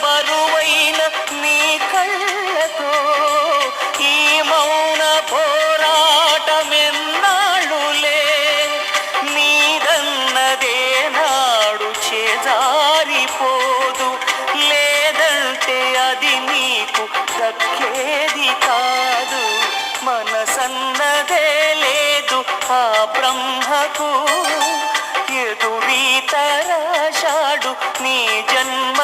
బరువైన నీ కళ్ళతో ఈ మౌన పోరాటమెన్నాళ్ళులే నీదన్నదే నాడు చేజారిపోదు లేదంటే అది నీకు దక్కేది కాదు మనసన్నదే లేదు ఆ బ్రహ్మకు ఎదురీతరాశాడు నీ జన్మ